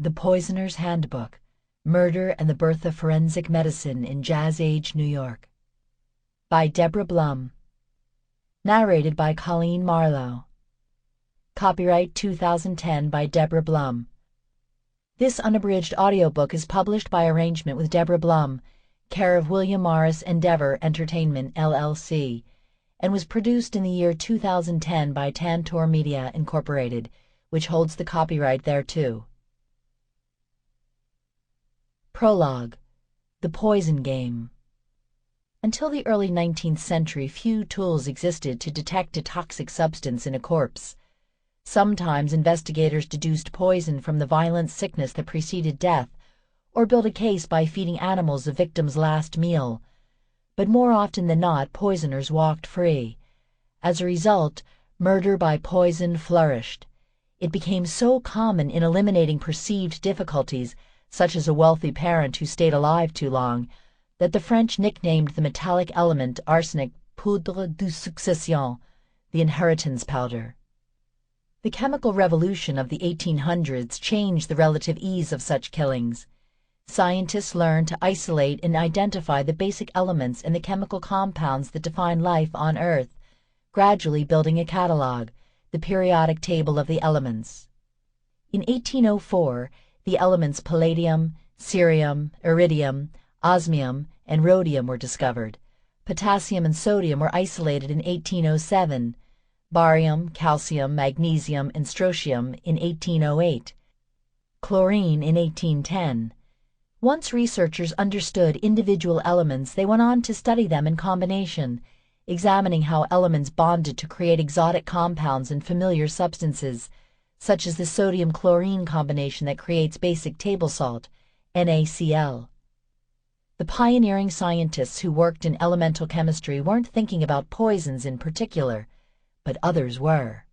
The Poisoner's Handbook, Murder and the Birth of Forensic Medicine in Jazz Age, New York. By Deborah Blum. Narrated by Coleen Marlo. Copyright 2010 by Deborah Blum. This unabridged audiobook is published by arrangement with Deborah Blum, care of William Morris Endeavor Entertainment, LLC, and was produced in the year 2010 by Tantor Media, Incorporated, which holds the copyright thereto. Prologue: The Poison Game. Until the early 19th century, few tools existed to detect a toxic substance in a corpse. Sometimes investigators deduced poison from the violent sickness that preceded death, or built a case by feeding animals the victim's last meal. But more often than not, poisoners walked free. As a result, murder by poison flourished. It became so common in eliminating perceived difficulties, such as a wealthy parent who stayed alive too long, that the French nicknamed the metallic element arsenic poudre de succession, the inheritance powder. The chemical revolution of the 1800s changed the relative ease of such killings. Scientists learned to isolate and identify the basic elements and the chemical compounds that define life on Earth, gradually building a catalog, the periodic table of the elements. In 1804, the elements palladium, cerium, iridium, osmium, and rhodium were discovered. Potassium and sodium were isolated in 1807, barium, calcium, magnesium, and strontium in 1808, chlorine in 1810. Once researchers understood individual elements, they went on to study them in combination, examining how elements bonded to create exotic compounds and familiar substances, such as the sodium-chlorine combination that creates basic table salt, NaCl. The pioneering scientists who worked in elemental chemistry weren't thinking about poisons in particular, but others were.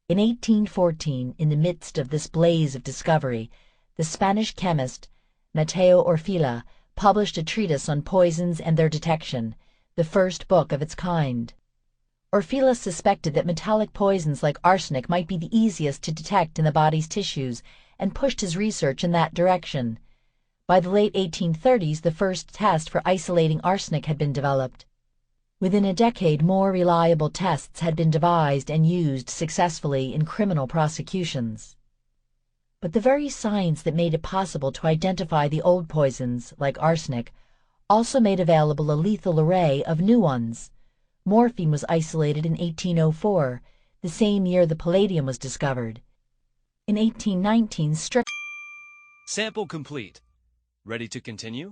In 1814, in the midst of this blaze of discovery, the Spanish chemist Mateo Orfila published a treatise on poisons and their detection, the first book of its kind. Orfila suspected that metallic poisons like arsenic might be the easiest to detect in the body's tissues and pushed his research in that direction. By the late 1830s, the first test for isolating arsenic had been developed. Within a decade, more reliable tests had been devised and used successfully in criminal prosecutions. But the very science that made it possible to identify the old poisons, like arsenic, also made available a lethal array of new ones. Morphine was isolated in 1804, the same year the palladium was discovered. In 1819, Sample complete. Ready to continue?